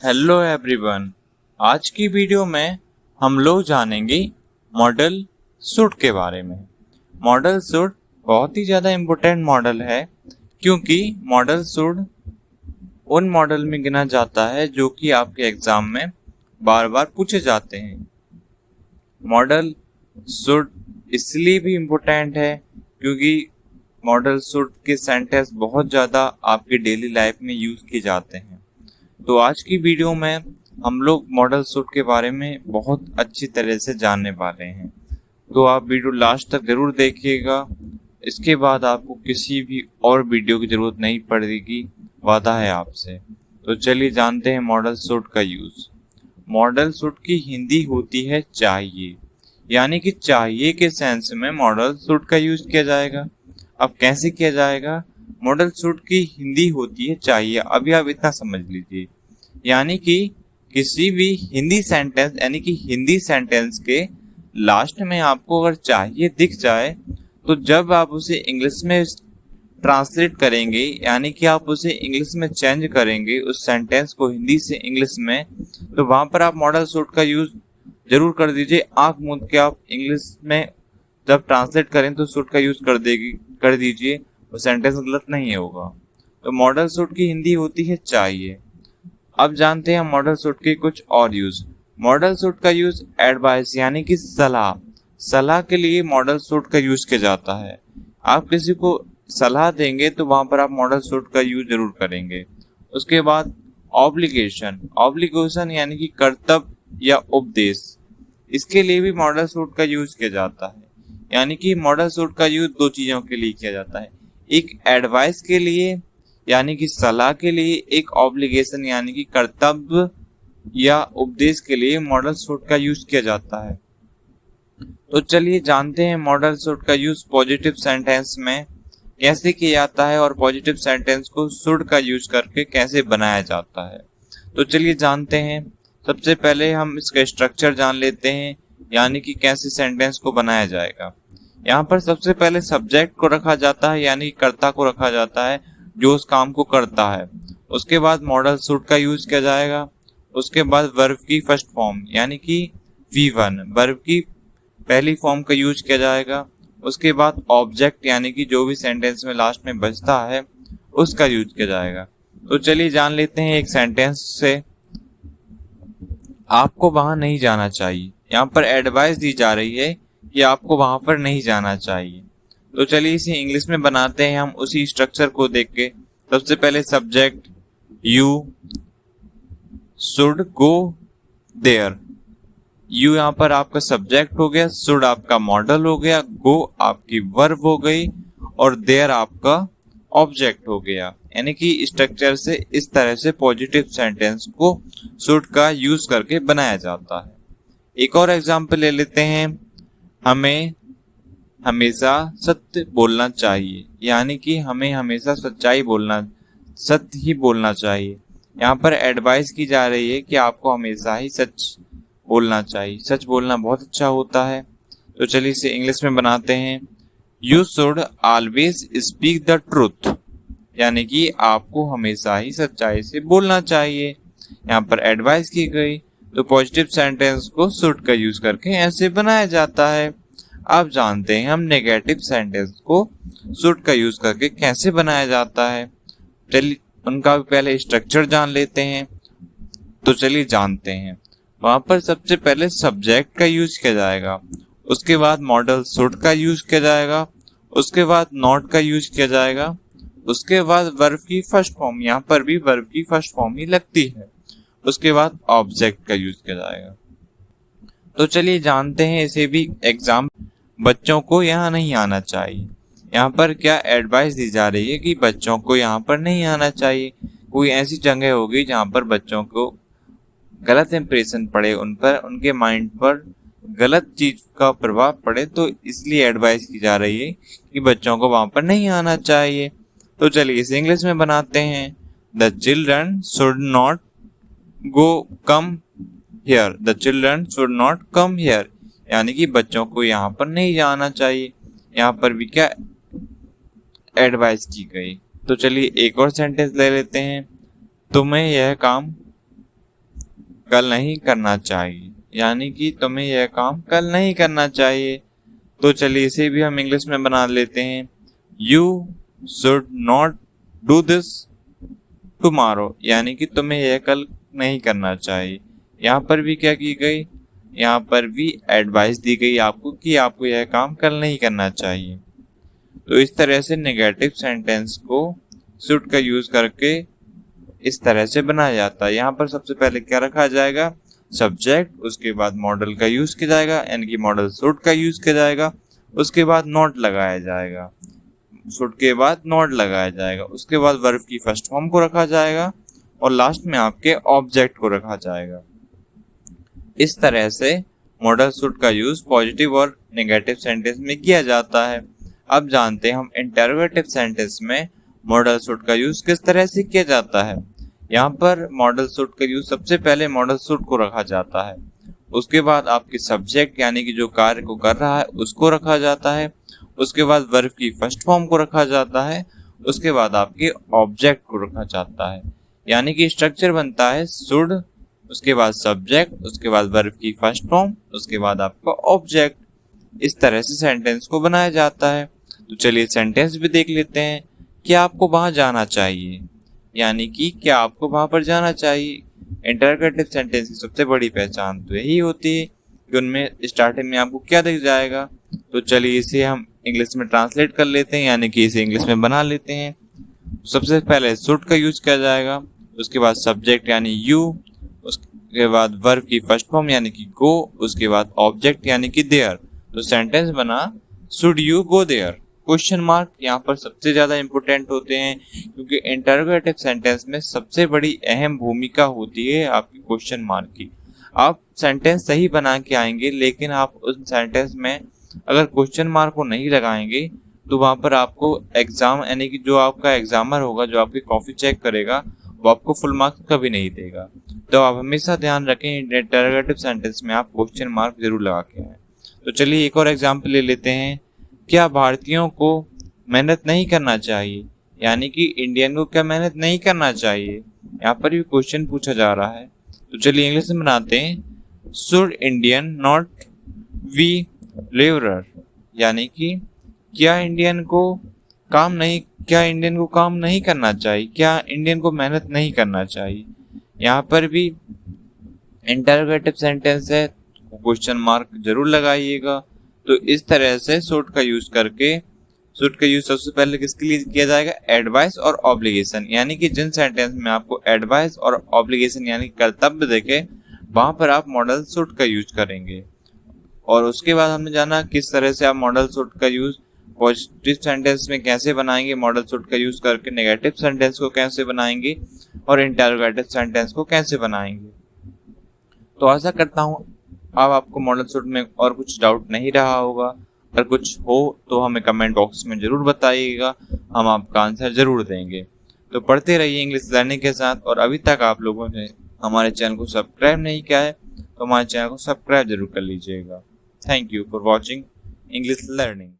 Hello everyone. आज की video में हम लोग जानेंगे मॉडल सूट के बारे में। मॉडल सूट बहुत ही ज़्यादा इम्पोर्टेंट मॉडल है, क्योंकि मॉडल सूट उन मॉडल में गिना जाता है जो कि आपके एग्ज़ाम में बार बार पूछे जाते हैं। मॉडल सूट इसलिए भी इम्पोर्टेंट है क्योंकि मॉडल सूट के सेंटेंस बहुत ज़्यादा आपकी डेली लाइफ में यूज़ किए जाते हैं। तो आज की वीडियो में हम लोग मॉडल सूट के बारे में बहुत अच्छी तरह से जानने वाले हैं, तो आप वीडियो लास्ट तक जरूर देखिएगा। इसके बाद आपको किसी भी और वीडियो की जरूरत नहीं पड़ेगी, वादा है आपसे। तो चलिए जानते हैं मॉडल सूट का यूज़। मॉडल सूट की हिंदी होती है चाहिए, यानी कि चाहिए के सेंस में मॉडल सूट का यूज किया जाएगा। अब कैसे किया जाएगा? मॉडल सूट की हिंदी होती है चाहिए। अभी आप इतना समझ लीजिए, यानी कि किसी भी हिंदी सेंटेंस यानी कि हिंदी सेंटेंस के लास्ट में आपको अगर चाहिए दिख जाए, तो जब आप उसे इंग्लिश में ट्रांसलेट करेंगे, यानी कि आप उसे इंग्लिश में चेंज करेंगे उस सेंटेंस को हिंदी से इंग्लिश में, तो वहां पर आप मॉडल सूट का यूज जरूर कर दीजिए। आंख मूंद के आप इंग्लिश में जब ट्रांसलेट करें तो सूट का यूज कर दीजिए, वो सेंटेंस गलत नहीं होगा। तो मॉडल सूट की हिंदी होती है चाहिए। अब जानते हैं मॉडल सूट के कुछ और यूज। मॉडल सूट का यूज एडवाइस यानी कि सलाह के लिए मॉडल सूट का यूज किया जाता है। आप किसी को सलाह देंगे तो वहां पर आप मॉडल सूट का यूज जरूर करेंगे। उसके बाद ऑब्लिगेशन यानी कि कर्तव्य या उपदेश, इसके लिए भी मॉडल सूट का यूज किया जाता है। यानी कि मॉडल सूट का यूज दो चीजों के लिए किया जाता है, एक एडवाइस के लिए यानी कि सलाह के लिए, एक ऑब्लिगेशन यानी कि कर्तव्य या उपदेश के लिए मॉडल सूट का यूज किया जाता है। तो चलिए जानते हैं मॉडल सूट का यूज पॉजिटिव सेंटेंस में कैसे किया जाता है और पॉजिटिव सेंटेंस को शुड का यूज करके कैसे बनाया जाता है। तो चलिए जानते हैं। सबसे पहले हम इसका स्ट्रक्चर जान लेते हैं, यानी कि कैसे सेंटेंस को बनाया जाएगा। यहाँ पर सबसे पहले सब्जेक्ट को रखा जाता है, यानी कर्ता को रखा जाता है जो उस काम को करता है। उसके बाद मॉडल सूट का यूज किया जाएगा। उसके बाद वर्ब की फर्स्ट फॉर्म यानी कि V1 वर्ब की पहली फॉर्म का यूज किया जाएगा। उसके बाद ऑब्जेक्ट यानी कि जो भी सेंटेंस में लास्ट में बचता है उसका यूज किया जाएगा। तो चलिए जान लेते हैं एक सेंटेंस से। आपको वहां नहीं जाना चाहिए। यहाँ पर एडवाइस दी जा रही है कि आपको वहां पर नहीं जाना चाहिए। तो चलिए इसे इंग्लिश में बनाते हैं हम उसी स्ट्रक्चर को देख के। सबसे पहले subject you should go there. You यहाँ पर आपका सब्जेक्ट हो गया, शुड आपका मॉडल हो गया, गो आपकी वर्ब हो गई और देयर आपका ऑब्जेक्ट हो गया। यानी कि स्ट्रक्चर से इस तरह से पॉजिटिव सेंटेंस को शुड का यूज करके बनाया जाता है। एक और एग्जांपल ले लेते हैं। हमें हमेशा सत्य बोलना चाहिए, यानी कि हमें हमेशा सत्य ही बोलना चाहिए। यहाँ पर एडवाइस की जा रही है कि आपको हमेशा ही सच बोलना चाहिए। सच बोलना बहुत अच्छा होता है। तो चलिए इसे इंग्लिश में बनाते हैं। You should always speak the truth, यानी कि आपको हमेशा ही सच्चाई से बोलना चाहिए। यहाँ पर एडवाइस की गई, तो पॉजिटिव सेंटेंस को शुड का यूज करके ऐसे बनाया जाता है। अब जानते हैं हम नेगेटिव सेंटेंस को शुड का यूज करके कैसे बनाया जाता है। चलिए उनका भी पहले स्ट्रक्चर जान लेते हैं। तो चलिए जानते हैं। वहां पर सबसे पहले सब्जेक्ट का यूज किया जाएगा, उसके बाद मॉडल शुड का यूज किया जाएगा, उसके बाद नॉट का यूज किया जाएगा, उसके बाद वर्ब की फर्स्ट फॉर्म, यहाँ पर भी वर्ब की फर्स्ट फॉर्म ही लगती है, उसके बाद ऑब्जेक्ट का यूज किया जाएगा। तो चलिए जानते हैं इसे भी एग्जाम। बच्चों को यहाँ नहीं आना चाहिए। यहाँ पर क्या एडवाइस दी जा रही है कि बच्चों को यहाँ पर नहीं आना चाहिए। कोई ऐसी जगह होगी जहाँ पर बच्चों को गलत इंप्रेशन पड़े, उन पर, उनके माइंड पर गलत चीज का प्रभाव पड़े, तो इसलिए एडवाइस की जा रही है कि बच्चों को वहां पर नहीं आना चाहिए। तो चलिए इसे इंग्लिश में बनाते हैं। The children should not go come here. The children should not come here, यानी कि बच्चों को यहाँ पर नहीं जाना चाहिए। यहाँ पर भी क्या एडवाइस की गई। तो चलिए एक और सेंटेंस ले लेते हैं। तुम्हें यह काम कल नहीं करना चाहिए, यानी कि तुम्हें यह काम कल नहीं करना चाहिए। तो चलिए इसे भी हम इंग्लिश में बना लेते हैं। You should not do this tomorrow, यानी कि तुम्हें यह कल नहीं करना चाहिए। यहाँ पर भी क्या की गई, यहाँ पर भी एडवाइस दी गई आपको कि आपको यह काम कल नहीं करना चाहिए। तो इस तरह से नेगेटिव सेंटेंस को शुड का यूज करके इस तरह से बनाया जाता है। यहाँ पर सबसे पहले क्या रखा जाएगा, सब्जेक्ट, उसके बाद मॉडल का यूज किया जाएगा, यानी कि मॉडल शुड का यूज किया जाएगा, उसके बाद नॉट लगाया जाएगा, शुड के बाद नॉट लगाया जाएगा, उसके बाद वर्ब की फर्स्ट फॉर्म को रखा जाएगा और लास्ट में आपके ऑब्जेक्ट को रखा जाएगा। इस तरह से मॉडल शुड का यूज पॉजिटिव और नेगेटिव सेंटेंस में किया जाता है। अब जानते हैं हम इंटरोगेटिव सेंटेंस में मॉडल शुड का यूज किस तरह से किया जाता है। यहाँ पर मॉडल शुड का यूज सबसे पहले मॉडल शुड को रखा जाता है, उसके बाद आपके सब्जेक्ट यानी कि जो कार्य को कर रहा है उसको रखा जाता है, उसके बाद वर्ब की फर्स्ट फॉर्म को रखा जाता है, उसके बाद आपके ऑब्जेक्ट को रखा जाता है। यानी कि स्ट्रक्चर बनता है शुड, उसके बाद सब्जेक्ट, उसके बाद वर्ब की फर्स्ट फॉर्म, उसके बाद आपका ऑब्जेक्ट। इस तरह से सेंटेंस को बनाया जाता है। तो चलिए सेंटेंस भी देख लेते हैं। क्या आपको वहां जाना चाहिए, यानी कि क्या आपको वहां पर जाना चाहिए। इंटरोगेटिव सेंटेंस की सबसे बड़ी पहचान तो यही होती है कि उनमें स्टार्टिंग में आपको क्या दिख जाएगा। तो चलिए इसे हम इंग्लिश में ट्रांसलेट कर लेते हैं, यानी कि इसे इंग्लिश में बना लेते हैं। सबसे पहले शुड का यूज किया जाएगा, उसके बाद सब्जेक्ट यानी यू, उसके बाद वर्ब की फर्स्ट फॉर्म यानी कि गो, उसके बाद ऑब्जेक्ट यानी कि देयर। तो सेंटेंस बना should you go there. Question mark यहाँ पर सबसे ज्यादा इंपॉर्टेंट होते हैं, क्योंकि इंटरोगेटिव सेंटेंस में सबसे बड़ी अहम भूमिका होती है आपकी क्वेश्चन मार्क की। आप सेंटेंस सही बना के आएंगे, लेकिन आप उस सेंटेंस में अगर क्वेश्चन मार्क को नहीं लगाएंगे तो वहां पर आपको एग्जाम यानी कि जो आपका एग्जामर होगा, जो आपकी कॉपी चेक करेगा, वो आपको फुल मार्क्स कभी नहीं देगा। तो आप हमेशा ध्यान रखें इंटरोगेटिव सेंटेंस में आप क्वेश्चन मार्क जरूर लगा के आए। तो चलिए एक और एग्जाम्पल ले लेते हैं। क्या भारतीयों को मेहनत नहीं करना चाहिए, यानी कि इंडियन को क्या मेहनत नहीं करना चाहिए। यहाँ पर भी क्वेश्चन पूछा जा रहा है। तो चलिए इंग्लिश में बनाते हैं। Should Indian not be labourer, यानी कि क्या इंडियन को काम नहीं करना चाहिए, क्या इंडियन को मेहनत नहीं करना चाहिए। यहाँ पर भी इंटरोगेटिव सेंटेंस है, क्वेश्चन मार्क जरूर लगाइएगा। तो इस तरह से शुड का यूज सबसे पहले किसके लिए किया जाएगा, एडवाइस और ऑब्लिगेशन, यानी कि जिन सेंटेंस में आपको एडवाइस और ऑब्लिगेशन यानी कर्तव्य देखे वहां पर आप मॉडल शुड का यूज करेंगे। और उसके बाद हमने जाना किस तरह से आप मॉडल शुड का यूज पॉजिटिव सेंटेंस में कैसे बनाएंगे, मॉडल शुड का यूज करके नेगेटिव सेंटेंस को कैसे बनाएंगे और इंटरोगेटिव सेंटेंस को कैसे बनाएंगे। तो आशा करता हूँ अब आपको मॉडल शुड में और कुछ डाउट नहीं रहा होगा। अगर कुछ हो तो हमें कमेंट बॉक्स में जरूर बताइएगा, हम आपका आंसर जरूर देंगे। तो पढ़ते रहिए इंग्लिश लर्निंग के साथ। और अभी तक आप लोगों ने हमारे चैनल को सब्सक्राइब नहीं किया है तो हमारे चैनल को सब्सक्राइब जरूर कर लीजिएगा। Thank you for watching English learning.